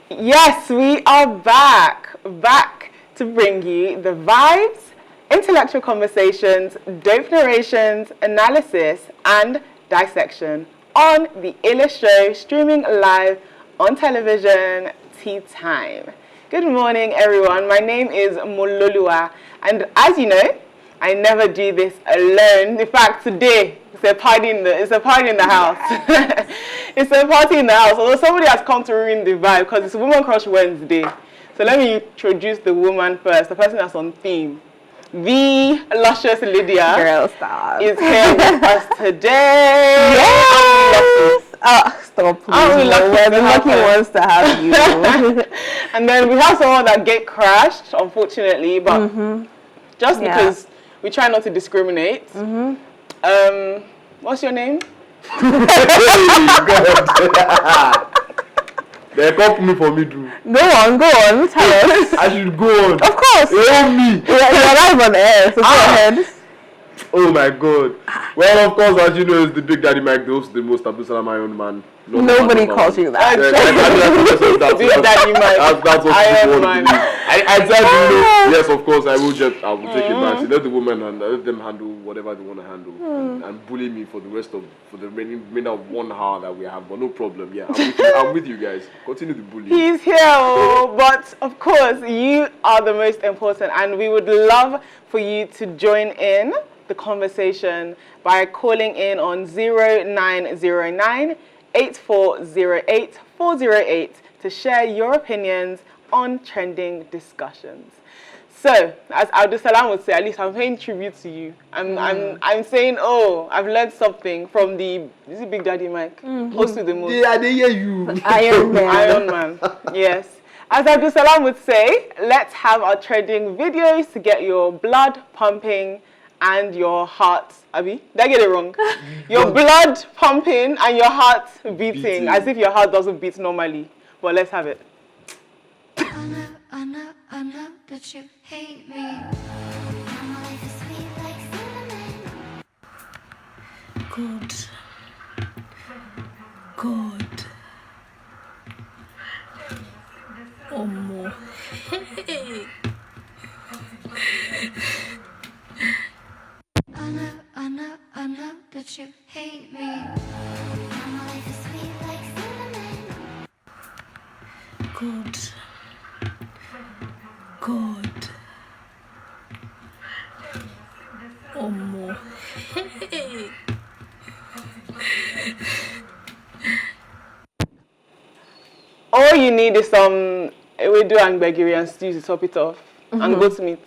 Yes, we are back to bring you the vibes, intellectual conversations, dope narrations, analysis, and dissection on the Illest show streaming live on television, Teatime. Good morning, everyone. My name is Mololua, and as you know, I never do this alone. In fact, today it's a party in the house. It's a party in the house. Although somebody has come to ruin the vibe because it's Woman Crush Wednesday. So let me introduce the woman first. The person that's on theme. The luscious Lydia Girl, stop. is here with us today. Yes! Stop, please. We're the lucky ones to have you. And then we have someone that get crashed, unfortunately, but just because we try not to discriminate. What's your name? God. They call me for me too. Go on, tell us. I should go on. Of course. Help me. You're live on air, so go ahead. Oh my God. Well, of course, as you know, it's the Big Daddy Mike, the host, the most Abdul Salam, my own man. Nobody calls you that. Big Daddy Mike. That's what Iron Man. I said, yes, of course, I will take it back. So let the women and let them handle whatever they want to handle and bully me for the remainder of 1 hour that we have. But no problem. Yeah, I'm with you guys. Continue to bully. He's here, but of course, you are the most important, and we would love for you to join in the conversation by calling in on 0909 8408 408 to share your opinions on trending discussions. So, as Abdul Salam would say, at least I'm paying tribute to you. I'm saying, I've learned something from is it Big Daddy Mike? Host with the most. Yeah, they hear you. Iron Man. Yes. As Abdul Salam would say, let's have our trending videos to get your blood pumping and your heart, Abby, did I get it wrong? Your blood pumping and your heart beating, as if your heart doesn't beat normally. But let's have it. I know, but you hate me. My life is sweet like cinnamon. Good. Omo. Hey. I know, but you hate me. My life is sweet like cinnamon. Good. Omo. Hey. All you need is some ewedu and gbegiri and stew to top it off, and goat meat.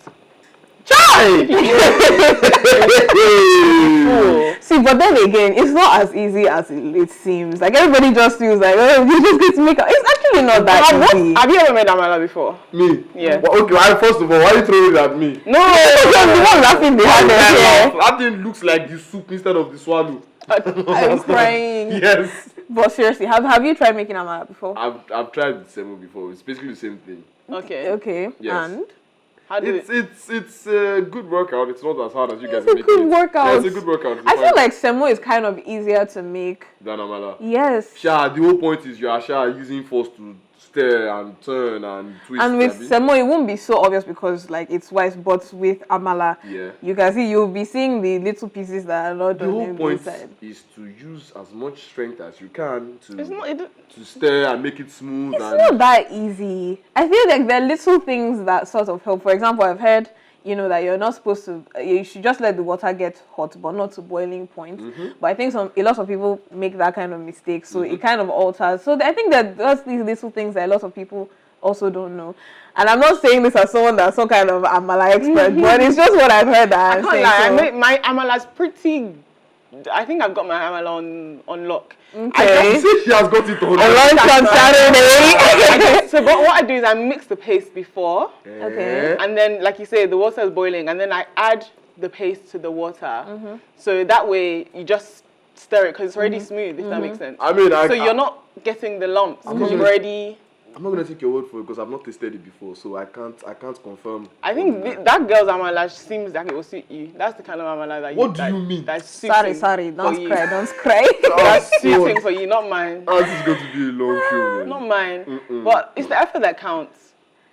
See, but then again, it's not as easy as it seems. Like, everybody just feels like, you just get to make it. It's actually not that easy. Have you ever made amala before? Me? Yeah. Well, okay, first of all, why are you throwing it at me? No, the one laughing behind us here. That thing looks like the soup instead of the swallow. I'm crying. Yes. But seriously, have you tried making amala before? I've tried the same before. It's basically the same thing. Okay. Yes. And? How do It's a good workout. It's not as hard as you guys It's make a good it. workout. Yeah, it's a good workout. I feel like semo is kind of easier to make than amala. Yes. The whole point is you are using force to stir and turn and twist. And with semo, it won't be so obvious because like it's white, but with amala, you can see you'll be seeing the little pieces that are not the whole point inside. is to use as much strength as you can to to stir and make it smooth. It's not that easy. I feel like there are little things that sort of help. For example, I've heard that you're not supposed to, you should just let the water get hot, but not to boiling point. But I think a lot of people make that kind of mistake, so it kind of alters. So I think that there's these little things that a lot of people also don't know. And I'm not saying this as someone that's some kind of amala expert, but it's just what I've heard that I can't lie, my amala's pretty. I think I've got my amala on lock. Okay. She has got it on lunch on Saturday. So what I do is I mix the paste before. Okay. And then, like you say, the water is boiling, and then I add the paste to the water. So that way you just stir it because it's already smooth, if that makes sense. I mean, so you're not getting the lumps because you've already I'm not gonna take your word for it because I've not tasted it before, so I can't confirm. I think that girl's amala seems like it will suit you. That's the kind of amala that you. What do you mean? That's suiting Sorry, for you. don't cry. That's suiting for you, not mine. This is going to be a long show, man. Not mine. But it's the effort that counts.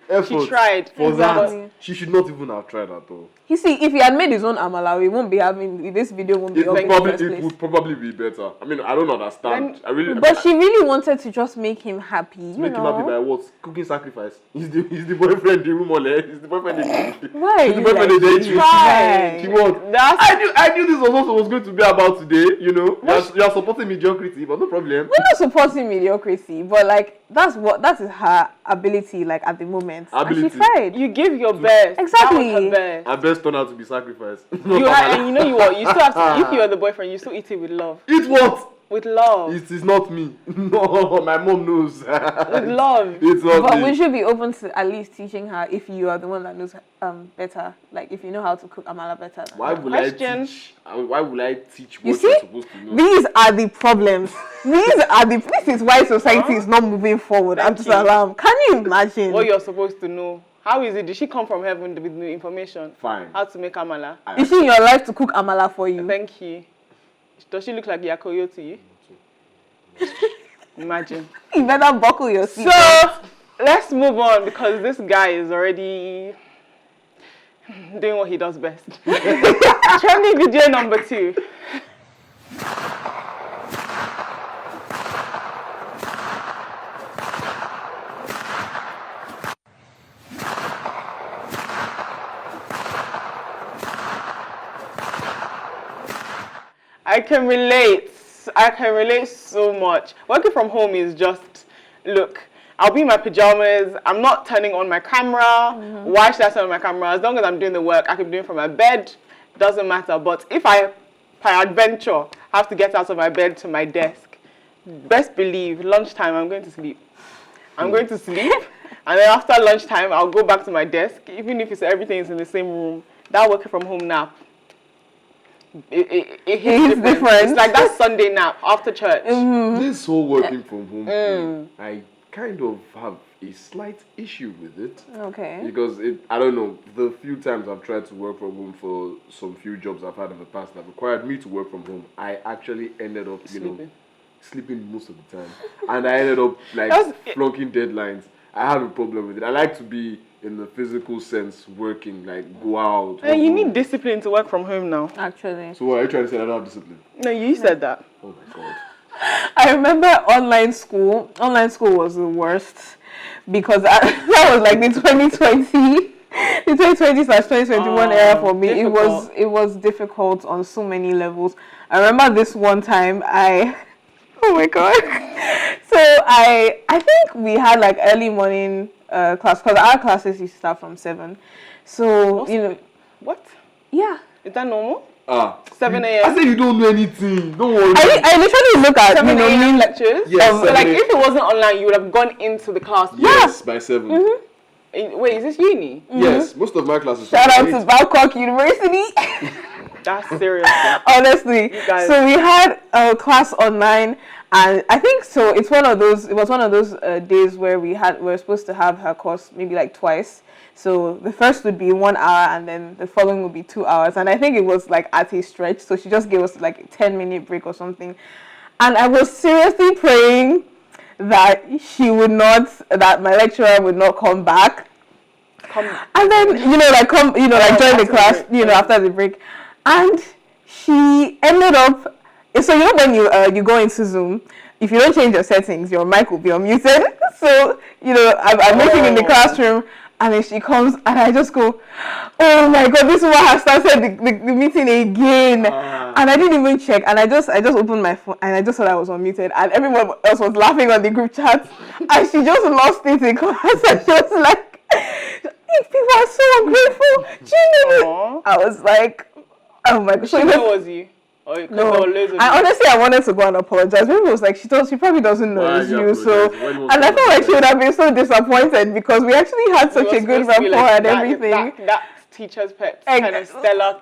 Effort She tried. for Exactly. that. She should not even have tried at all. You see, if he had made his own amala, we won't be having this video. Won't be It up would in the first place. probably be better. I mean, I don't understand. But she really wanted to just make him happy. Make him happy by what? Cooking sacrifice. He's the boyfriend, the rumor. He's the boyfriend. Why? He's the boyfriend. Try. He what? I knew this was also was going to be about today. You know, you are supporting mediocrity, but no problem. We're not supporting mediocrity, but like that is her ability. Like at the moment, and she tried. You give your best. Exactly. That was her best. Her best turned out to be sacrificed. And you know you what? You still have to. If you are the boyfriend, you still eat it with love. Eat what? With love. It is not me. No, my mom knows. With love. It's not But me. we should be open to at least teaching her if you are the one that knows better. Like if you know how to cook amala better. Why will Question. I teach? Why will I teach You what see, you're supposed to know? these are the problems. This is why society is not moving forward. Thank I'm you. alarmed. Can you imagine? What you're supposed to know. How is it? Did she come from heaven with new information? Fine. How to make amala? Is she in your life to cook amala for you? Thank you. Does she look like Yakoyo to you? Imagine. You better buckle your seat. So let's move on because this guy is already doing what he does best. Trending video number 2. I can relate so much. Working from home is just, look, I'll be in my pajamas. I'm not turning on my camera. Why should I turn on my camera? As long as I'm doing the work, I can do it from my bed. Doesn't matter. But if I, by adventure, have to get out of my bed to my desk, best believe, lunchtime, I'm going to sleep. I'm going to sleep. And then after lunchtime, I'll go back to my desk, even if everything is in the same room. That working from home nap, it hits different. It's like that Sunday nap after church. This whole working from home thing, I kind of have a slight issue with it. Okay. Because I don't know, the few times I've tried to work from home for some few jobs I've had in the past that required me to work from home, I actually ended up, sleeping most of the time. And I ended up flunking deadlines. I have a problem with it. I like to be in the physical sense working, like go out. And you need discipline to work from home now. Actually. So what are you trying to say? I don't have discipline? No, you said that. Oh my god. I remember online school. Online school was the worst because that was like the 2020. The 2020/2021 era for me. Difficult. It was difficult on so many levels. I remember this one time oh my god. So I think we had like early morning class because our classes used to start from 7. So What? yeah. Is that normal? 7 I a.m. said you don't know anything. Don't worry. I literally look at 7 a.m. lectures? Yes, So, like 7 a.m. if it wasn't online, you would have gone into the class. Yes, by 7. Wait, is this uni? Yes, most of my classes. Shout out to Babcock University. That's serious. Honestly. guys. So we had a class online, and I think so. It was one of those days where we're supposed to have her course maybe like twice. So the first would be 1 hour, and then the following would be 2 hours. And I think it was like at a stretch. So she just gave us like a 10-minute break or something. And I was seriously praying that that my lecturer would not come back. And then join the class, after the break. And she ended up. So when you go into Zoom, if you don't change your settings, your mic will be unmuted. So I'm waiting in the classroom, and then she comes, and I just go, "Oh my God, this woman has started the meeting again." And I didn't even check, and I just opened my phone, and I just saw that I was unmuted, and everyone else was laughing on the group chat, and she just lost it in class, and she was like, "These people are so ungrateful." I was like, "Oh my God." She knew it was you. No, I wanted to go and apologize. Maybe it was like she probably doesn't know it's you. So, and I felt like she would have been so disappointed because we actually had such a good rapport and everything. That teacher's pet kind of stellar.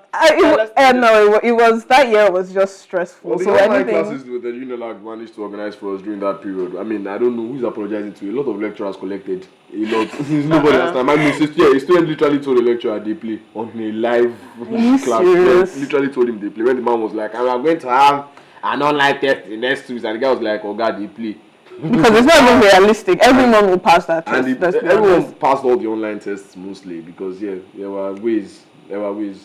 No, it was that year was just stressful. Well, the so online anything. classes that Unilag managed to organize for us during that period. I mean, I don't know who's apologizing to. A lot of lecturers collected. A lot. Nobody has time. I mean, a student literally told the lecturer they play on a live class. Literally told him they play. When the man was like, I'm going to have an online test in next 2 weeks, and the guy was like, oh God, they play. Because it's not even realistic. Everyone will pass that test. And everyone passed all the online tests mostly because there were ways.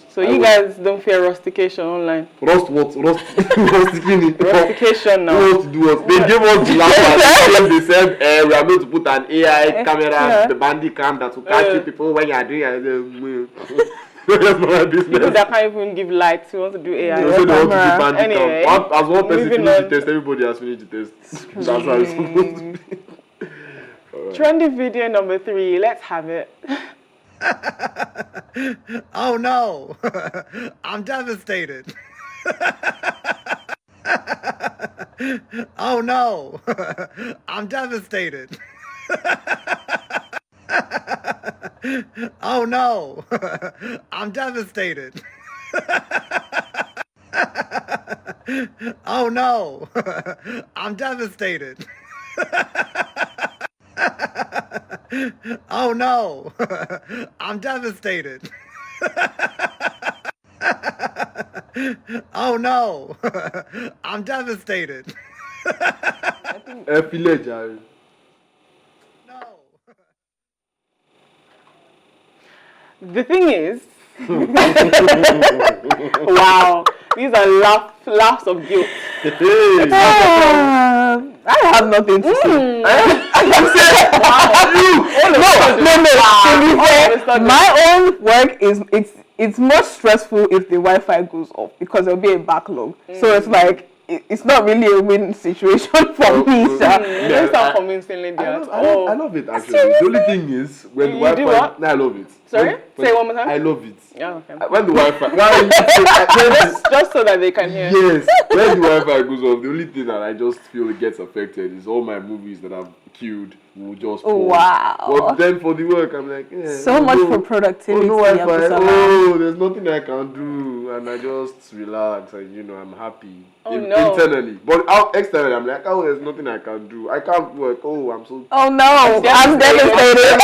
So you guys don't fear rustication online? Rust what? Rustication now. They gave us the last they said we are going to put an AI camera, the bandy cam that will catch you people when you are doing it. That's not my business. People that can't even give lights, who want to do AI. They want to do bandy anyway, cam. As one person finished the test, everybody has finished the test. That's how it's supposed to be. Right. Trendy video number 3. Let's have it. Oh no, I'm devastated. Oh no, I'm devastated. Oh no, I'm devastated. Oh no, I'm devastated. Oh no, I'm devastated. Oh no, I'm devastated. No. The thing is, wow, these are laughs of guilt. I have nothing to say. Wow. My own work it's more stressful if the Wi-Fi goes off because there'll be a backlog. So it's like it's not really a win situation for me. You don't sound convincingly there. I love it actually. The only thing is when the Wi-Fi. do what? No, I love it. Sorry? Say it one more time. I love it. Yeah, okay. When the Wi-Fi. Just so that they can hear. Yes. When the Wi-Fi goes off, the only thing that I just feel it gets affected is all my movies that I've queued will just pause. Wow. But then for the work, I'm like, so much for productivity. No Wi-Fi. There's nothing I can do, and I just relax, and I'm happy. Internally, but externally, I'm like, there's nothing I can do. I can't work. I'm so. Oh no, I'm devastated.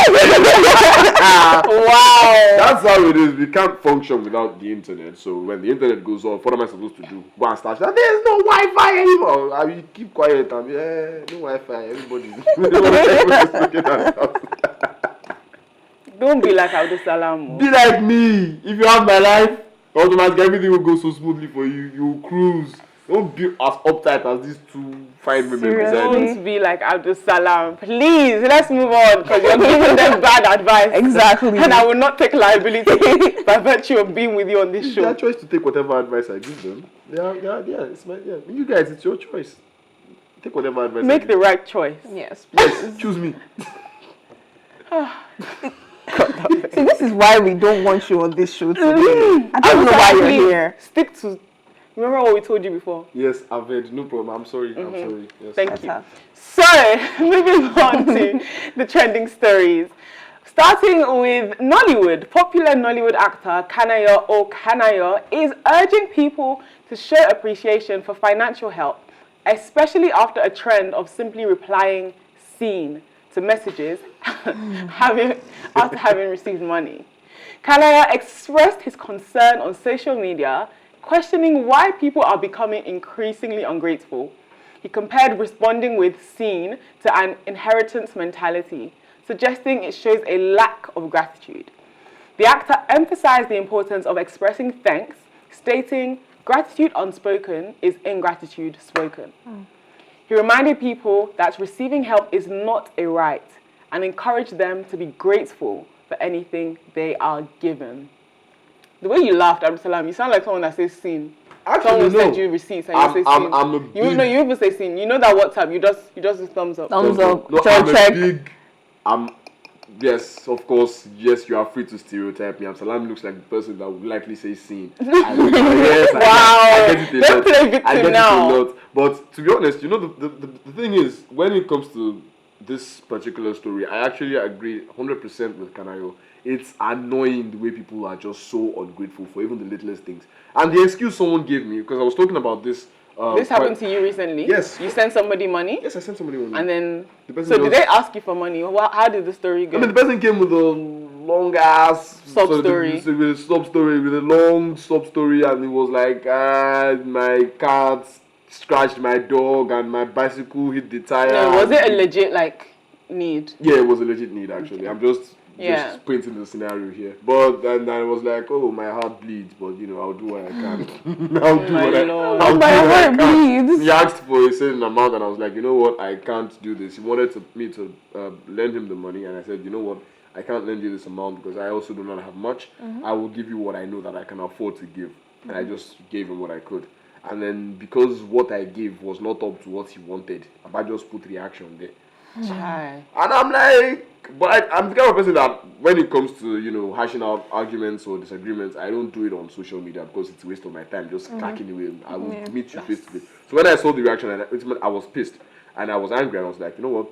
Wow. That's how it is. We can't function without the internet. So when the internet goes off, what am I supposed to do? Go and start. There's no Wi-Fi anymore. I will keep quiet and no Wi-Fi. Everybody's looking at us. Don't be like Abdul Salam. Be like me. If you have my life, automatically everything will go so smoothly for you. You will cruise. Don't be as uptight as these two fine women beside you. Don't be like Abdul Salam. Please, let's move on because you're giving them bad advice. Exactly. And I will not take liability by virtue of being with you on this It's show. their choice to take whatever advice I give them. You guys, it's your choice. Take whatever advice. Make the right choice. Yes. Yes, choose me. See, this is why we don't want you on this show today. I don't know why you're here. Stick to. Remember what we told you before? Yes, I've heard. No problem. I'm sorry. I'm sorry. Yes. Thank you. So, moving on to the trending stories. Starting with Nollywood, popular Nollywood actor Kanayo is urging people to show appreciation for financial help, especially after a trend of simply replying "seen" to messages after having received money. Kanayo expressed his concern on social media, questioning why people are becoming increasingly ungrateful. He compared responding with "seen" to an inheritance mentality, suggesting it shows a lack of gratitude. The actor emphasized the importance of expressing thanks, stating, "Gratitude unspoken is ingratitude spoken." He reminded people that receiving help is not a right and encouraged them to be grateful for anything they are given. The way you laughed, Abdulsalam, you sound like someone that says "seen." Someone send you receipts and you say "seen." You even say "seen." You know that WhatsApp, you just do thumbs up. Thumbs up. No, Check. Yes, of course. Yes, you are free to stereotype me. Salam looks like the person that would likely say "seen." Yes, wow. I get it a Don't lot. play victim It a now. lot. But to be honest, the thing is, when it comes to this particular story, I actually agree 100% with Kanayo. it's annoying the way people are just so ungrateful for even the littlest things. And the excuse someone gave me, because I was talking about this. This happened to you recently? Yes. You sent somebody money? Yes, I sent somebody money. And then, The did they ask you for money? How did the story go? I mean, the person came with a long ass Sub-story. with a long sub story, and it was like, my cat scratched my dog, and my bicycle hit the tire. No, was it a legit need? Yeah, it was a legit need actually. I'm just painting the scenario here. But then I was like, oh, my heart bleeds, but I'll do what I can. I'll do what I can. bleeds. He asked for a certain amount, and I was like, you know what, I can't do this. He wanted me to lend him the money, and I said, you know what, I can't lend you this amount because I also do not have much. I will give you what I know that I can afford to give. And I just gave him what I could. And then because what I gave was not up to what he wanted, I just put reaction there. Chai. And I'm like, but I'm the kind of person that when it comes to, hashing out arguments or disagreements, I don't do it on social media because it's a waste of my time just cracking away. I will meet you face to face. So when I saw the reaction, I was pissed and I was angry and I was like, you know what?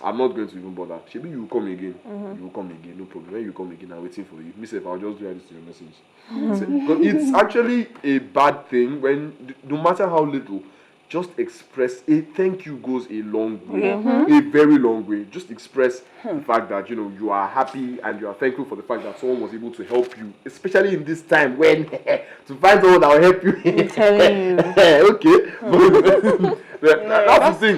I'm not going to even bother. Maybe you will come again. You will come again, no problem. When you come again, I'm waiting for you. Myself, I'll just do this to your message. Because it's actually a bad thing when, no matter how little, just express a thank you goes a long way, a very long way. Just express the fact that you are happy and you are thankful for the fact that someone was able to help you, especially in this time when to find someone that will help you. I'm telling you. Okay, that's the thing.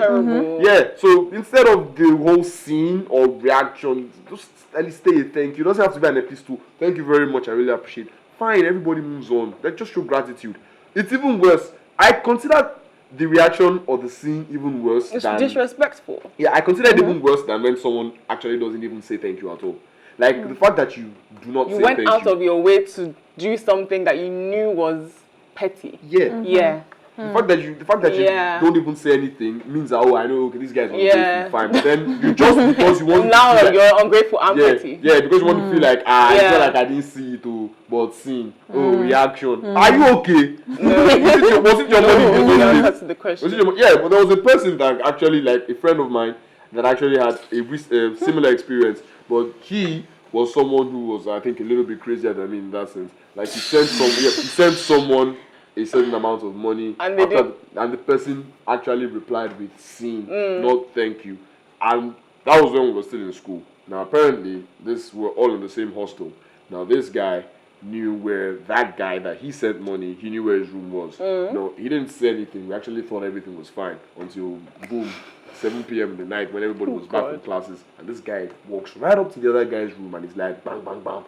Yeah. So instead of the whole scene or reaction, just at least say a thank you. It doesn't have to be an epistle. Thank you very much. I really appreciate it. Fine, everybody moves on. Let's just show gratitude. It's even worse. I consider the reaction or the scene even worse. It's disrespectful. Yeah, I consider it even worse than when someone actually doesn't even say thank you at all. Like the fact that you do not say thank you. You went out of your way to do something that you knew was petty. Yeah. Yeah. The fact that you don't even say anything means that, I know, okay, this guy's ungrateful, fine. But then you just because you want now to you're ungrateful and petty. Yeah, because you want to feel like it's not like I didn't see it but seen. Reaction. Are you okay? No. was it your money? That's the question. But there was a person that actually, like a friend of mine, that actually had a similar experience, but he was someone who was, I think, a little bit crazier than me in that sense. Like he sent someone a certain amount of money, and the person actually replied with "seen," not "thank you," and that was when we were still in school. Now apparently, we're all in the same hostel. Now this guy knew where that guy that he sent money, he knew where his room was. No, he didn't say anything. We actually thought everything was fine until boom, 7 p.m. in the night when everybody was back from classes, and this guy walks right up to the other guy's room and he's like, bang, bang, bang.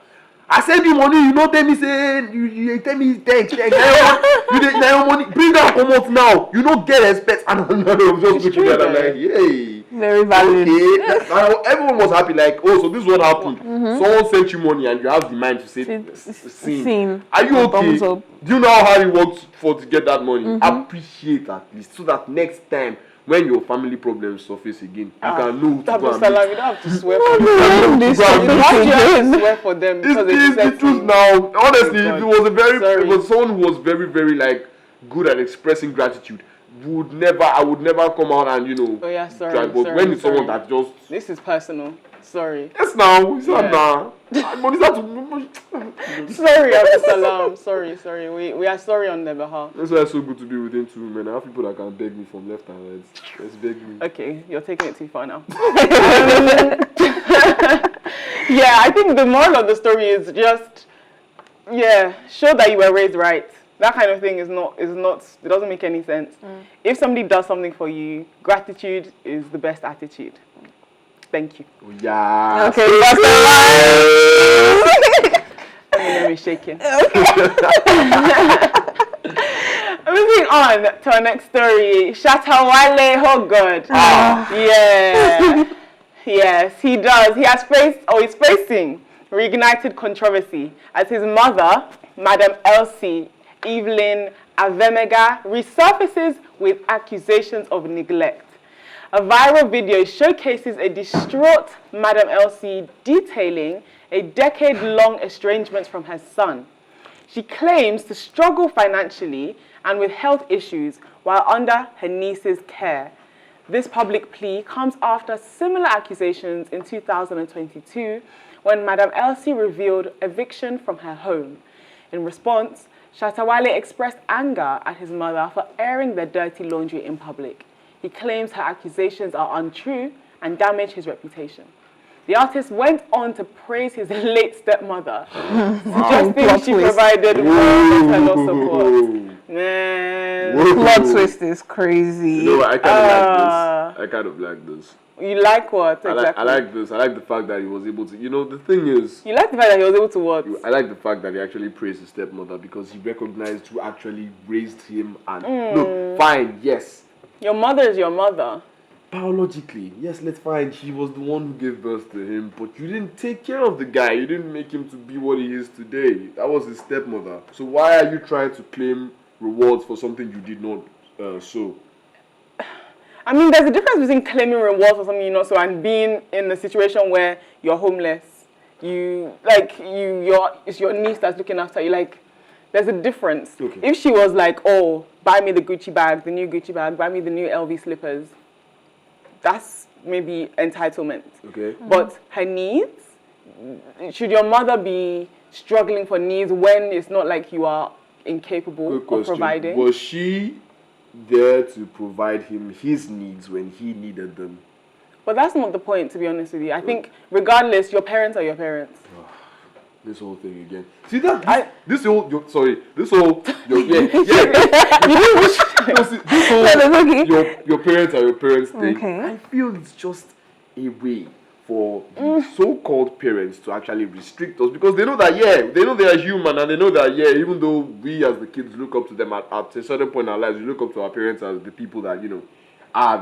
I send you money, you don't tell me, say, you tell me thanks. You your money, bring that come out now. You don't get respect. And just looking at them like, yay. Very valid. Okay. Everyone was happy, like, so this is what happened. Someone sent you money and you have the mind to say, seen. Are you okay? Do you know how hard it worked to get that money? Appreciate at least, so that next time, when your family problems surface again, you can know who to go and meet. You don't have to swear for them. You have to swear for them because it's the truth now. Honestly, if it was someone who was very, very good at expressing gratitude, I would never come out and sorry. But when it's someone that just this is personal. Sorry. Yes, now it's not now. Sorry, Abdulsalam. Sorry. We are sorry on their behalf. That's why it's so good to be within two men. I have people that can beg me from left and right. Let's beg me. Okay, you're taking it too far now. Yeah, I think the moral of the story is just show that you were raised right. That kind of thing is not. It doesn't make any sense. If somebody does something for you, gratitude is the best attitude. Thank you. Oh, yeah. Okay, let me shaking. Moving on to our next story. Shatta Wale, oh God. Yeah. Yes, he does. He's facing reignited controversy as his mother, Madam Elsie Evelyn Avemega, resurfaces with accusations of neglect. A viral video showcases a distraught Madam Elsie detailing a decade-long estrangement from her son. She claims to struggle financially and with health issues while under her niece's care. This public plea comes after similar accusations in 2022 when Madam Elsie revealed eviction from her home. In response, Shatta Wale expressed anger at his mother for airing their dirty laundry in public. He claims her accusations are untrue and damage his reputation. The artist went on to praise his late stepmother, suggesting she provided more maternal support. Man. Plot twist is crazy. You know, I kind of like this. I kind of like this. You like what exactly? I like this. I like the fact that he was able to. You know, the thing is. You like the fact that he was able to what? I like the fact that he actually praised his stepmother because he recognized who actually raised him. And look, fine, yes. Your mother is your mother. Biologically, yes, let's find she was the one who gave birth to him, but you didn't take care of the guy. You didn't make him to be what he is today. That was his stepmother. So why are you trying to claim rewards for something you did not sow? I mean, there's a difference between claiming rewards for something you not so and being in a situation where you're homeless. It's your niece that's looking after you. Like, there's a difference. Okay. If she was like, oh, buy me the Gucci bag, the new Gucci bag, buy me the new LV slippers, that's maybe entitlement. Okay. But her needs, should your mother be struggling for needs when it's not like you are incapable of providing? Was she there to provide him his needs when he needed them? But that's not the point, to be honest with you. I think regardless, your parents are your parents. This whole thing again. See that? This whole your parents are your parents thing. Okay. I feel it's just a way for the so-called parents to actually restrict us because they know that they know they are human and they know that even though we as the kids look up to them at a certain point in our lives, we look up to our parents as the people that they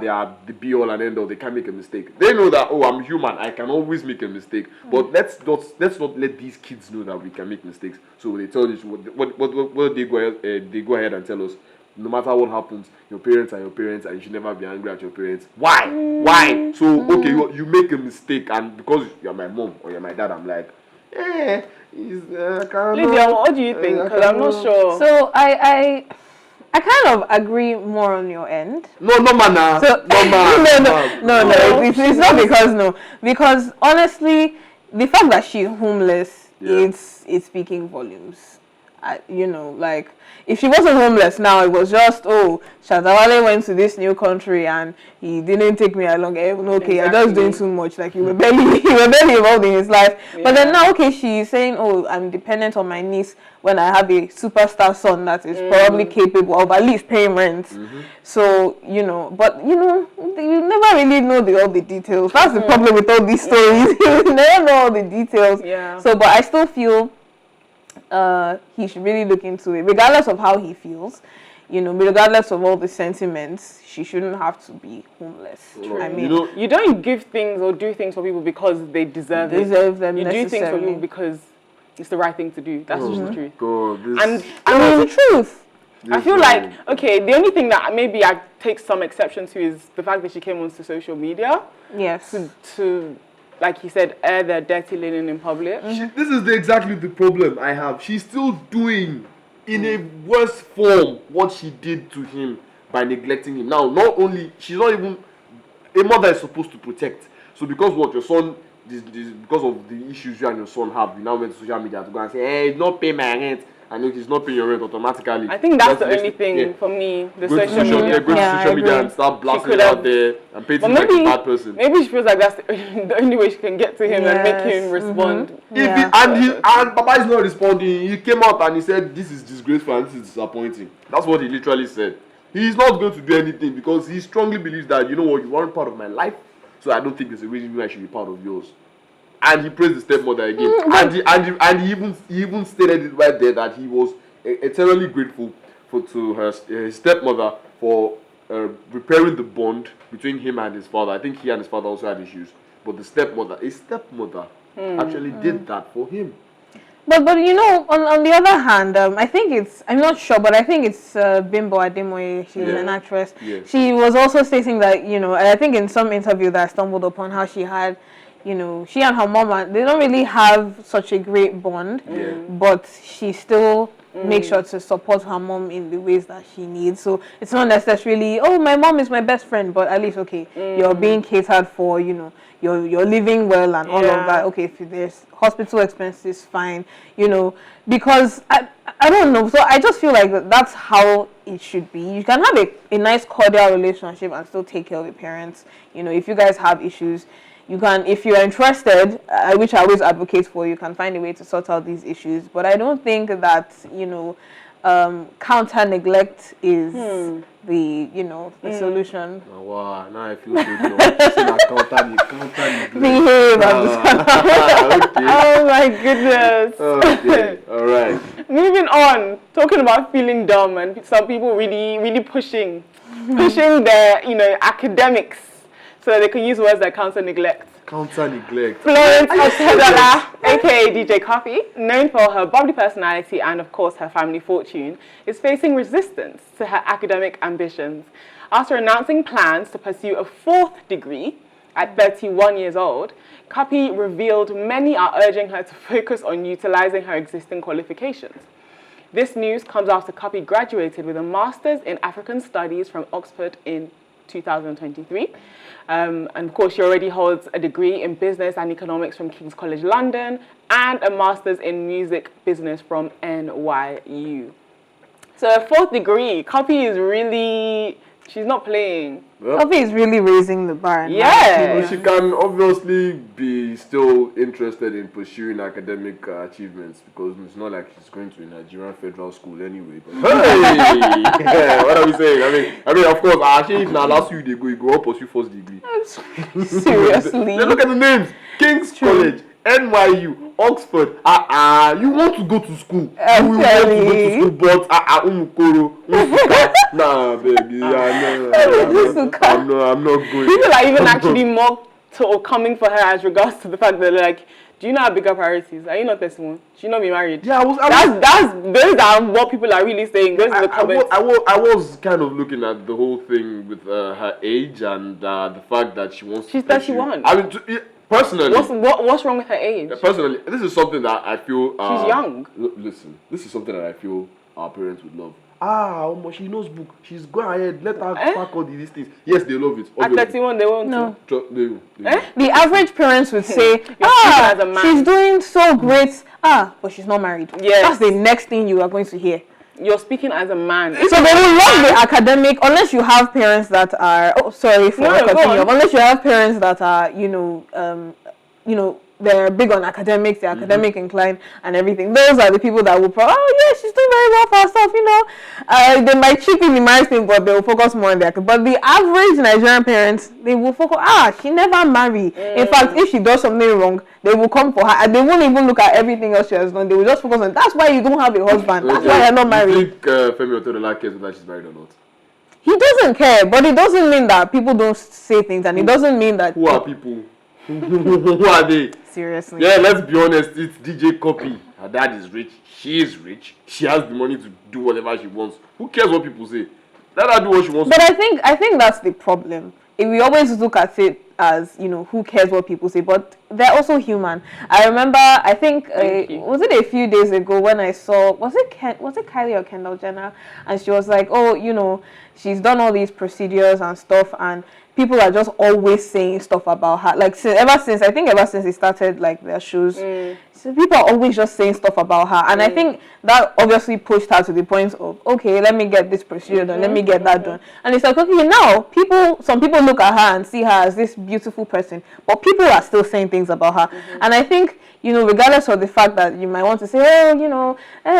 are the be all and end all. They can't make a mistake. They know that I'm human. I can always make a mistake. But let's not let these kids know that we can make mistakes. So they tell you what they go ahead and tell us. No matter what happens, your parents are your parents, and you should never be angry at your parents. Why? Why? So okay, you make a mistake, and because you're my mom or you're my dad, I'm like, Lydia, what do you think? Because I'm not sure. So I kind of agree more on your end. No, man. So, no. It's not because honestly, the fact that she's homeless, it's speaking volumes. If she wasn't homeless now, it was just, Shatta Wale went to this new country and he didn't take me along. Okay, I'm just doing too much. Like, you were barely involved in his life. Yeah. But then now, okay, she's saying, I'm dependent on my niece when I have a superstar son that is probably capable of at least paying rent. Mm-hmm. So, you never really know all the details. That's the problem with all these stories. You never know all the details. Yeah. So, but I still feel he should really look into it, regardless of how he feels. Regardless of all the sentiments, she shouldn't have to be homeless. True. I mean, you don't give things or do things for people because they deserve them. You do things for people because it's the right thing to do. That's just the truth. And the truth. I feel like, okay, the only thing that maybe I take some exception to is the fact that she came onto social media. Yes. To like he said, air their dirty linen in public. This is exactly the problem I have. She's still doing, in a worse form, what she did to him by neglecting him. Now, she's not even, a mother is supposed to protect. So because your son, because of the issues you and your son have, you now went to social media to go and say, hey, not pay my rent. I know he's not paying your rent automatically. I think that's the only thing for me, the social media. Go to social media and start blasting it out there and painting him like a bad person. Maybe she feels like that's the only way she can get to him and make him respond. And Papa is not responding. He came out and he said, this is disgraceful and this is disappointing. That's what he literally said. He's not going to do anything because he strongly believes that, you weren't part of my life, so I don't think there's a reason why I should be part of yours. And he praised the stepmother again. And he even stated it right there that he was eternally grateful to his stepmother for repairing the bond between him and his father. I think he and his father also had issues. But his stepmother actually did that for him. But on the other hand, I think I'm not sure, but I think it's Bimbo Ademoye. She's an actress. Yeah. She was also stating that, I think in some interview that I stumbled upon how she had, she and her mama, they don't really have such a great bond, but she still make sure to support her mom in the ways that she needs. So it's not necessarily, oh, my mom is my best friend, but at least, okay, you're being catered for, you know, you're living well and all of that. Okay, if there's hospital expenses, fine, you know, because I don't know. So I just feel like that's how it should be. You can have a nice cordial relationship and still take care of your parents. You know, if you guys have issues, you can, if you're interested, which I always advocate for, you can find a way to sort out these issues. But I don't think that, you know, counter neglect is the, you know, the solution. Oh, wow, now I feel so dumb. Counter neglect. Behave. Okay. Oh my goodness. Okay. All right. Moving on, talking about feeling dumb and some people really pushing their, you know, academics so that they can use words like counter neglect. Counter neglect. Florence Otedola, aka DJ Cuppy, known for her bubbly personality and of course her family fortune, is facing resistance to her academic ambitions. After announcing plans to pursue a 4th degree at 31 years old, Cuppy revealed many are urging her to focus on utilizing her existing qualifications. This news comes after Cuppy graduated with a Master's in African Studies from Oxford in 2023. And of course, she already holds a degree in Business and Economics from King's College London and a Master's in Music Business from NYU. So a 4th degree, Cuppy is really, she's not playing. Cuppy is really raising the bar. Yeah. She can obviously be still interested in pursuing academic achievements because it's not like she's going to a Nigerian federal school anyway. But hey, what are we saying? I mean, of course, actually, if now last you they go, you go up pursue 1st degree. Seriously. Then look at the names: King's College, NYU, Oxford. You want to go to school? You want to go to school, but nah, baby, I'm not going. People are even actually more coming for her as regards to the fact that like, do you not have bigger priorities? Are you not this one? Should you not be married? Yeah, those are what people are really saying. Those are the comments. I was kind of looking at the whole thing with her age and the fact that she wants. She's 31. I mean, personally, what's wrong with her age? Personally, this is something that I feel. She's young. Listen, this is something that I feel our parents would love. She knows book. She's go ahead. Let her pack all these things. Yes, they love it. At 31, they won't. No. They will. The average parents would say, as a man. she's doing so great. But she's not married. Yes. That's the next thing you are going to hear. You're speaking as a man. So they will love the academic unless you have parents that are. Oh, sorry for continuing. Unless you have parents that are, you know, they're big on academics, they're academic inclined and everything. Those are the people that will probably, she's doing very well for herself, you know. They might chip in the marriage thing, but they will focus more on their. But the average Nigerian parents, they will focus, she never marry. In fact, if she does something wrong, they will come for her and they won't even look at everything else she has done. They will just focus on, that's why you don't have a husband. That's why you're not married. Do you think Femi Otedola cares whether she's married or not? He doesn't care, but it doesn't mean that people don't say things, and it doesn't mean that. Who are people? Who are they? Seriously. Yeah, let's be honest. It's DJ Cuppy. Her dad is rich. She is rich. She has the money to do whatever she wants. Who cares what people say? Let her do what she wants. But I think that's the problem. If we always look at it as, you know, who cares what people say, but they're also human. I remember, I think, was it a few days ago when I saw, was it Kylie or Kendall Jenner? And she was like, oh, you know, she's done all these procedures and stuff, and people are just always saying stuff about her. Like, ever since it started, like, their shows, so people are always just saying stuff about her. And I think that obviously pushed her to the point of, okay, let me get this procedure done, let me get that done. And it's like, okay, now, some people look at her and see her as this beautiful person, but people are still saying things about her. And I think, you know, regardless of the fact that you might want to say, oh, you know,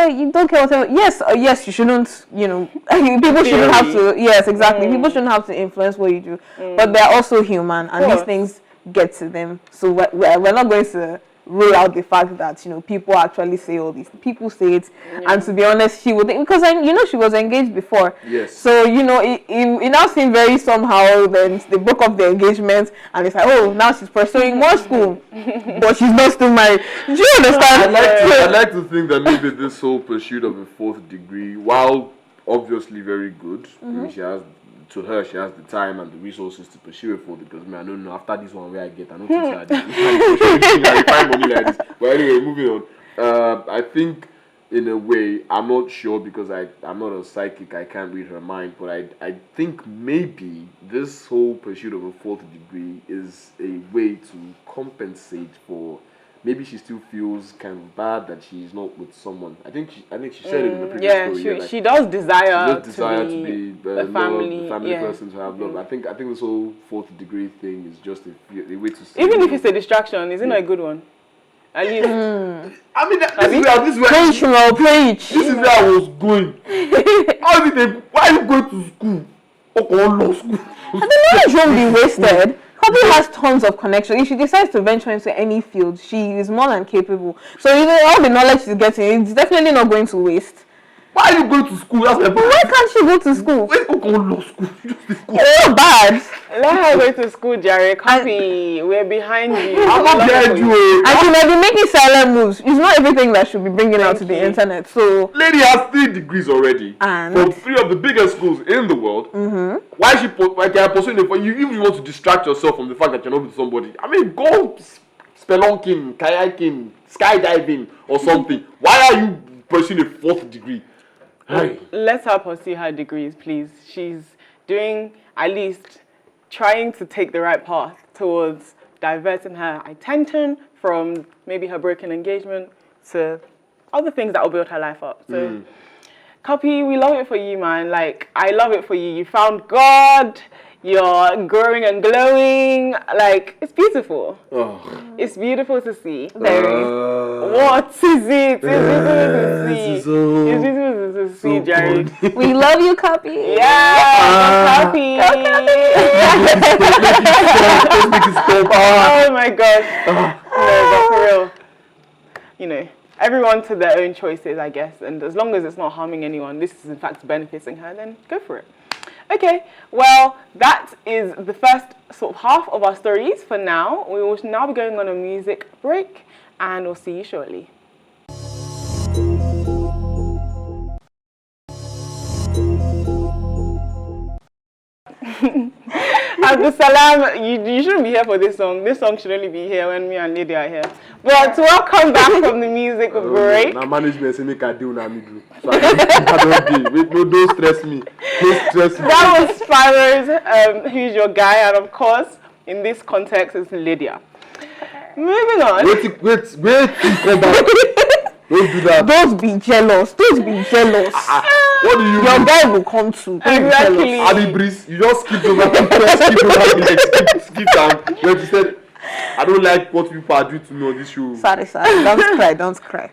you don't care whatever. Yes, you shouldn't, you know, people shouldn't have to, yes, exactly. People shouldn't have to influence what you do. But they're also human, and these things get to them. So we're not going to rule out the fact that, you know, people actually say all these. People say it, and to be honest, she would, because you know, she was engaged before. Yes. So, you know, it now seemed very somehow. Then they broke up the engagement, and it's like, oh, now she's pursuing more school, but she's not still married. Do you understand? I like to think that maybe this whole pursuit of a 4th degree, while obviously very good, I mean, she has the time and the resources to pursue it for, because I don't know, after this one where I get, I don't think I find money like this. But anyway, moving on. I think in a way, I'm not sure because I'm not a psychic, I can't read her mind, but I think maybe this whole pursuit of a fourth degree is a way to compensate for maybe she still feels kind of bad that she's not with someone. I think she said it in the previous story. She does desire, to be the family person to have love. I think this whole fourth degree thing is just a way to say even if it's a distraction, isn't it a good one? At least. I mean, this is where Preach. This is where I was going. Why are you going to school? Law school. The knowledge won't be wasted. Cuppy has tons of connection. If she decides to venture into any field, she is more than capable. So all the knowledge she's getting, it's definitely not going to waste. Why are you going to school? That's my point. Why can't she go to school? Where's law school? It's not bad. Let her go to school, Jerry. Cuppy, we're behind you. I'm not behind you. And she might be making silent moves. It's not everything that should be bringing out to the internet. So lady has 3 degrees already and from 3 of the biggest schools in the world. Why is she pursuing it for you? If you want to distract yourself from the fact that you're not with somebody, I mean, go spelunking, kayaking, skydiving, or something. Why are you pursuing a 4th degree? Let her pursue her degrees, please. She's doing, at least, trying to take the right path towards diverting her attention from maybe her broken engagement to other things that will build her life up. So, Cuppy, we love it for you, man. Like, I love it for you. You found God. You're growing and glowing. Like, it's beautiful. Oh. It's beautiful to see. What is it? It's beautiful to see. It's beautiful to see, Jerry. We love you, Cuppy. Yeah, Cuppy. Oh my gosh. No, but for real. You know, everyone to their own choices, I guess. And as long as it's not harming anyone, this is in fact benefiting her, then go for it. Okay, well, that is the first sort of half of our stories for now. We will now be going on a music break, and we'll see you shortly. Abdusalam, you shouldn't be here for this song. This song should only be here when me and Lydia are here. But welcome back from the music break. Now management say make I do now me do. So I don't stress me. Don't stress me. That was Sparrows, who's your guy, and of course, in this context, it's Lydia. Moving on. Wait, come back. Don't do that. Don't be jealous. What do you Your guy will come to. Exactly. Ali Breeze, you just skipped over me. Skip down. When you said, I don't like what people are doing to me on this show. Sorry. Don't cry.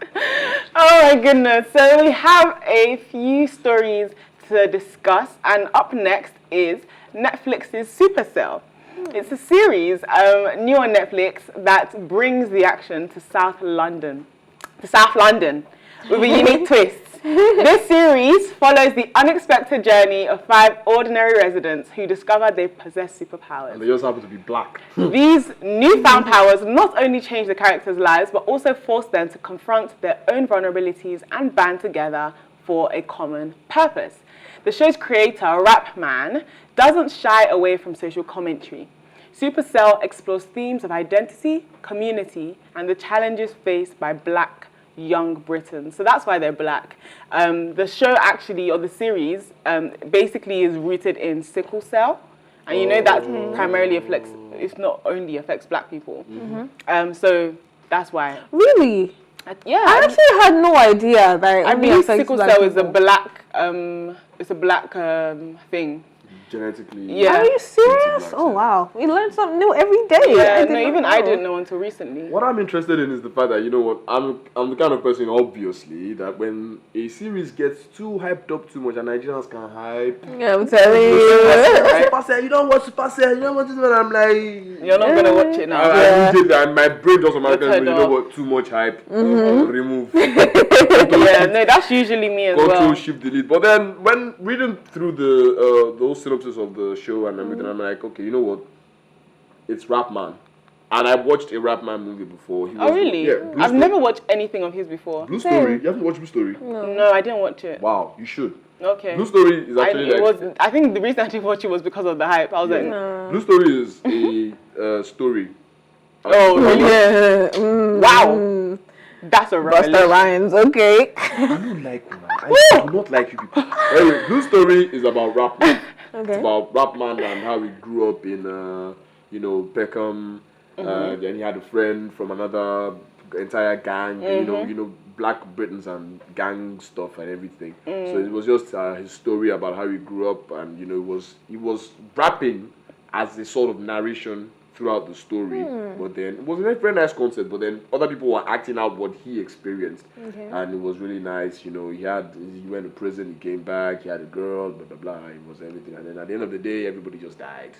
Oh my goodness. So we have a few stories to discuss, and up next is Netflix's Supacell. It's a series new on Netflix that brings the action to South London with a unique twist. This series follows the unexpected journey of 5 ordinary residents who discover they possess superpowers. And they just happen to be black. These newfound powers not only change the characters' lives, but also force them to confront their own vulnerabilities and band together for a common purpose. The show's creator, Rapman, doesn't shy away from social commentary. Supercell explores themes of identity, community, and the challenges faced by black young Britons. So that's why they're black. The show actually, or the series, basically is rooted in sickle cell. And you know that primarily affects, it's not only affects black people. So that's why. Really? Yeah. I actually had no idea that it I only believe affects sickle black cell people. is a black thing. Genetically. Yeah. Are you serious? Oh wow, we learn something new every day. Yeah, I didn't know until recently. What I'm interested in is the fact that, you know what, I'm the kind of person, obviously, that when a series gets too hyped up too much, and Nigerians can hype. Yeah, I'm telling you. Supacell, you don't watch Supacell, you don't watch this one. I'm like, you're not gonna watch it now. I did that. My brain just automatically, you know what, too much hype. Remove. Yeah, no, that's usually me as well. Control, Shift, Delete. But then when reading through the whole synopsis of the show and everything, I'm like, okay, you know what? It's Rapman. And I watched a Rapman movie before. Oh, really? Yeah, I've never watched anything of his before. Blue Story. You haven't watched Blue Story? No, I didn't watch it. Wow, you should. Okay. Blue Story is actually I think the reason I didn't watch it was because of the hype. I was like, Blue Story is a story. Oh, really? Yeah. Wow. That's a Busta revelation. Rhymes, okay. I don't like man. I do not like you people. Anyway, this story is about rap man. Okay. It's about rap man and how he grew up in, Peckham. Then he had a friend from another entire gang. Black Britons and gang stuff and everything. So it was just his story about how he grew up, and he was rapping as a sort of narration throughout the story. But then it was a very nice concept. But then other people were acting out what he experienced, and it was really nice. He went to prison, he came back, he had a girl, blah blah blah. It was everything, and then at the end of the day, everybody just died.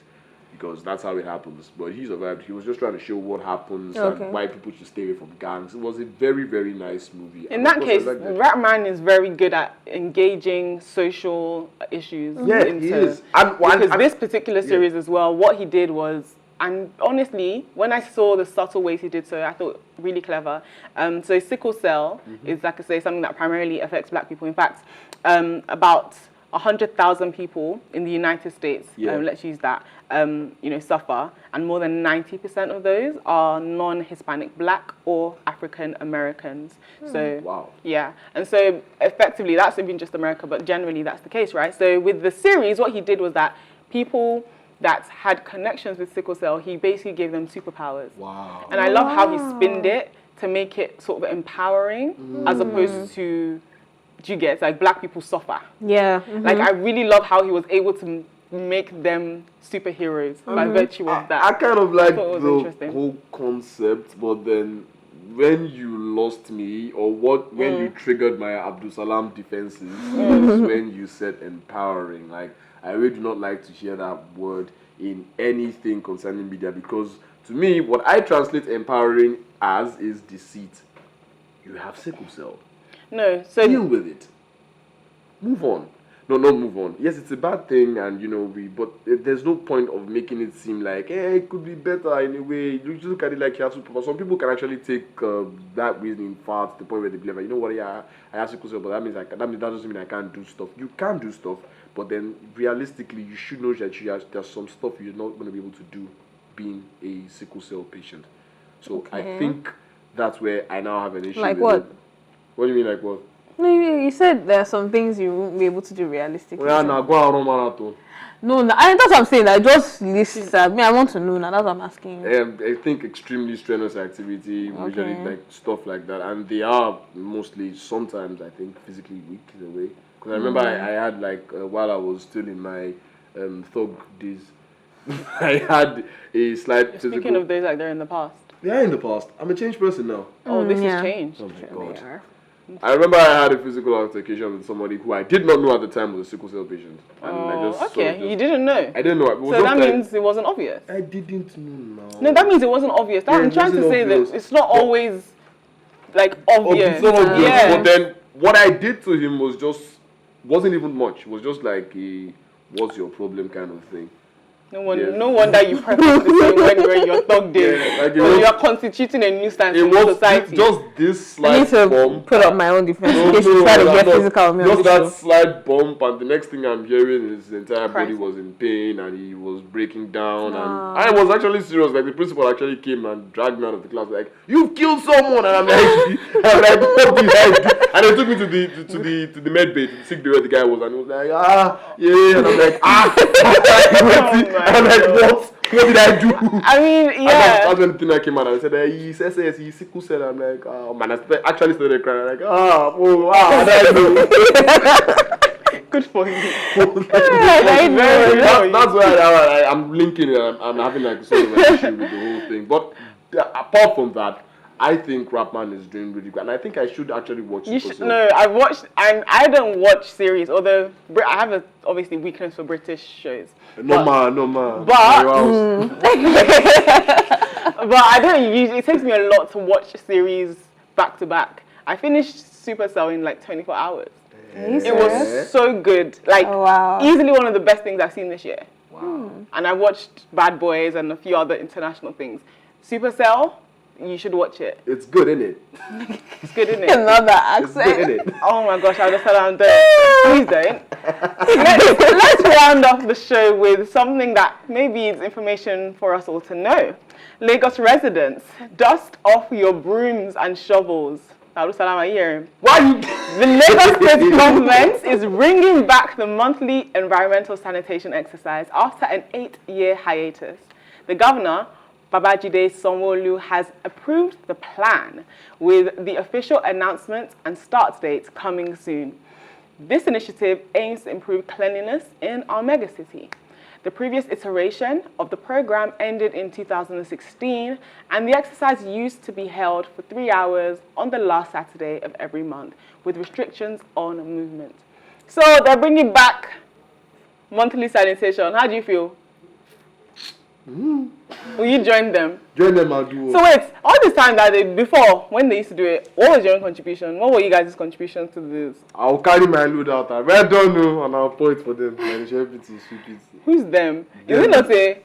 Because that's how it happens. But he survived. He was just trying to show what happens and why people should stay away from gangs. It was a very, very nice movie. In that case, Ratman is very good at engaging social issues. Yeah, he is. Because this particular series as well, what he did was, and honestly, when I saw the subtle ways he did so, I thought really clever. So sickle cell is, like I say, something that primarily affects black people. In fact, about 100,000 people in the United States, let's use that, suffer, and more than 90% of those are non-Hispanic black or African Americans. So, wow. Yeah. And so effectively, that's even just America, but generally that's the case, right? So with the series, what he did was that people that had connections with sickle cell, he basically gave them superpowers. Wow. And I love how he spinned it to make it sort of empowering, as opposed to, do you get, like, black people suffer. Yeah. Like, I really love how he was able to make them superheroes by virtue of that. I kind of like thought it was the interesting. whole concept, but then when you lost me, or when you triggered my Abdul Salam defenses, was when you said empowering. Like, I really do not like to hear that word in anything concerning media, because to me, what I translate empowering as is deceit. You have sickle cell. No, so Deal with it. Move on. No, not move on. Yes, it's a bad thing, and but there's no point of making it seem like, hey, it could be better in a way. You just look at it like you have superpower. Some people can actually take that reasoning far to the point where they believe, like, you know what, yeah, I have sickle cell, but that doesn't mean I can't do stuff. You can do stuff, but then realistically, you should know that there's some stuff you're not going to be able to do being a sickle cell patient. So I think that's where I now have an issue. Like with what? It. What do you mean, like what? No, you said there are some things you won't be able to do realistically. Well, now go out on marathon. No, that's what I'm saying. I just list that. I want to know now. That's what I'm asking. I think extremely strenuous activity, usually like stuff like that, and they are mostly sometimes I think physically weak in a way. Because I remember I had like while I was still in my thug days, I had a slight physical. speaking of those, like, they're in the past. Yeah, in the past. I'm a changed person now. Oh, this yeah. has changed. Oh my god. They are. I remember I had a physical altercation with somebody who I did not know at the time was a sickle cell patient. And I just Okay, you didn't know. I didn't know. It was So just that like, means it wasn't obvious. I didn't know now. No, that means it wasn't obvious. Yeah, I'm it trying to wasn't say obvious. that it's not always, like, obvious. It's not obvious. Yeah. But then what I did to him wasn't even much. It was just like a what's your problem kind of thing. No wonder, Yes. no wonder you preface the same when you're in your thug days. Yeah, like it When was- you are constituting a nuisance It in was society. just this I need slight to bump. put up my own defense in No, case you no, try to get no, physical with me on just this that show. slight bump, and the next thing I'm hearing is his entire body Crisis. was in pain and he was breaking down. And I was actually serious. Like, the principal actually came and dragged me out of the class, like, "You've killed someone!" And I'm like, "What did I do?" And they took me to the med bay, to the sick bay where the guy was, and he was like, yeah, and I'm like, I'm like, what? What did I do? I mean, And yeah. that's when the thing that came out and I said, he's SAS, he's sickle cell. I'm like, oh man, actually started crying. Like, wow, how did I do? Good for you. That's why I'm linking it. I'm having like sort of an issue with the whole thing. But apart from that, I think Rapman is doing really good, and I think I should actually watch it. No, I watched, and I don't watch series, although I have a obviously weakness for British shows. No man. But I don't usually. It takes me a lot to watch series back to back. I finished Supacell in like 24 hours. It was so good, like easily one of the best things I've seen this year. Wow. And I watched Bad Boys and a few other international things. Supacell you should watch it. It's good, innit? It's good, isn't it? Another It's good, accent. innit? Oh my gosh, I just said I'm doing. Please don't. Let's round off the show with something that maybe is information for us all to know. Lagos residents, dust off your brooms and shovels. Why you? The Lagos State government is bringing back the monthly environmental sanitation exercise after an 8-year hiatus. The governor, Babajide Sanwo-Olu, has approved the plan with the official announcement and start date coming soon. This initiative aims to improve cleanliness in our megacity. The previous iteration of the program ended in 2016, and the exercise used to be held for 3 hours on the last Saturday of every month, with restrictions on movement. So they're bringing back monthly sanitation. How do you feel? Will you join them? Join them and do So wait, all this time that before, when they used to do it, what was your own contribution? What were you guys' contribution to this? I'll carry my load out. I really don't know, and I'll pour it for them. And sweep it. Who's them? Is it not a...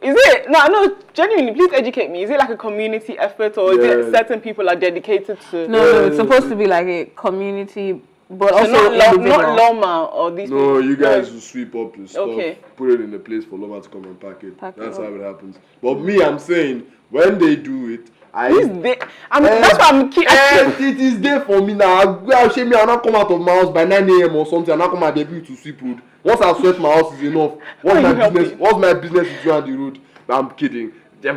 Is it... No, genuinely, please educate me. Is it like a community effort, or is it certain people are dedicated to... No, it's supposed to be like a community, but So also not Loma or these people? No, you guys will sweep up the stuff, Okay. put it in a place for Loma to come and pack it. Pack it That's up. how it happens. But me, I'm saying, when they do it, Who's they? That's what I'm it is there for me now. I'll show me, I'll not come out of my house by 9 a.m. or something. I'll not come out debut to sweep road. Once I sweat my house is enough. What's my business with you and the road? I'm kidding. The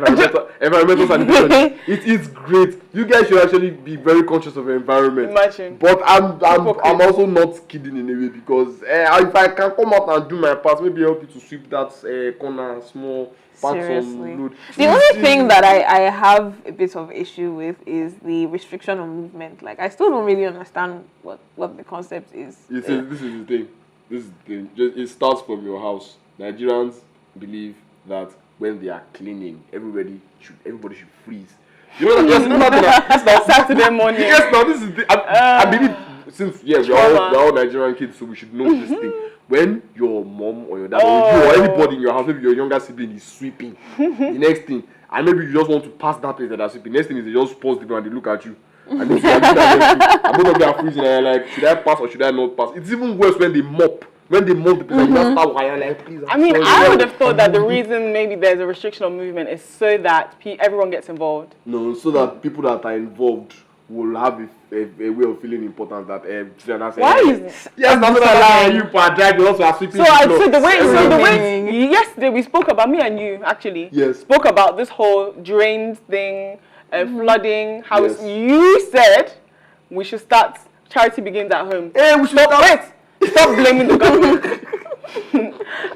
environmental sanitation, it is great. You guys should actually be very conscious of your environment. Imagine. But I'm also not kidding in a way, because if I can come out and do my part, maybe help you to sweep that corner, small part Seriously. of road. The only thing that I have a bit of issue with is the restriction on movement. Like, I still don't really understand what the concept is. This is the thing. It starts from your house. Nigerians believe that when they are cleaning, everybody should freeze. You know that Saturday morning. Yes, now this is I believe, since we're all Nigerian kids, so we should know this thing. When your mom or your dad or you or anybody in your house, maybe your younger sibling is sweeping, the next thing, and maybe you just want to pass that place that they're sweeping. Next thing is they just pause the ground and they look at you. And both of you are freezing and you're like, should I pass or should I not pass? It's even worse when they mop. When they mop the place, you just start whining like, please. I would have thought that the reason maybe there's a restriction on movement is so that everyone gets involved. No, so that people that are involved will have a way of feeling important. That Why is this? Yes, that's what I you are driving. Also, are sweeping. So the way yesterday we spoke about, me and you actually spoke about this whole drains thing, flooding. How you said we should start charity begins at home. Hey, we should Stop blaming the government.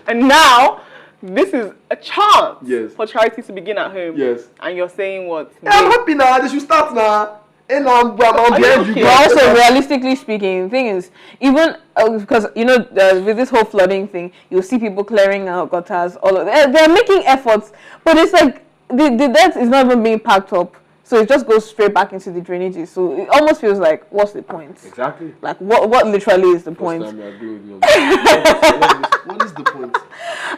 And now, this is a chance for charity to begin at home. Yes. And you're saying what? I'm happy now. They should start now. And I'm behind you. But also, realistically speaking, the thing is, even because with this whole flooding thing, you'll see people clearing out gutters. All of that. They're making efforts, but it's like the dirt is not even being packed up. So it just goes straight back into the drainages. So it almost feels like, what's the point? Exactly. Like, what literally is the point? What is the point?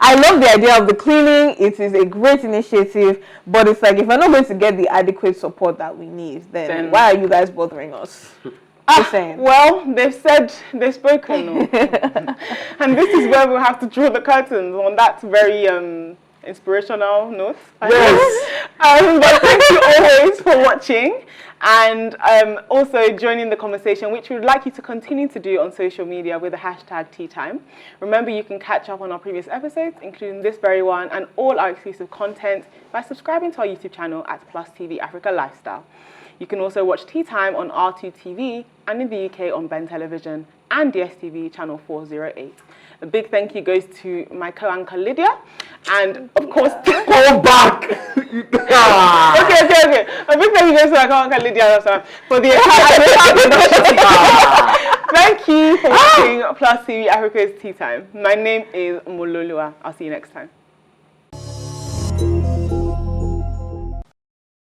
I love the idea of the cleaning. It is a great initiative. But it's like, if we're not going to get the adequate support that we need, then why are you guys bothering us? Just saying. Well, they've spoken. And this is where we'll have to draw the curtains on that very... inspirational note. Yes. But thank you always for watching and also joining the conversation, which we would like you to continue to do on social media with the hashtag Teatime. Remember, you can catch up on our previous episodes, including this very one and all our exclusive content, by subscribing to our YouTube channel at PlusTvAfrica Lifestyle. You can also watch Teatime on R2TV and in the UK on Ben Television and DSTV channel 408. A big thank you goes to my co-anchor Lydia, and of course, Go back. Okay. A big thank you goes to my co-anchor Lydia for the Thank you for watching Plus TV Africa's Tea Time. My name is Mololua. I'll see you next time.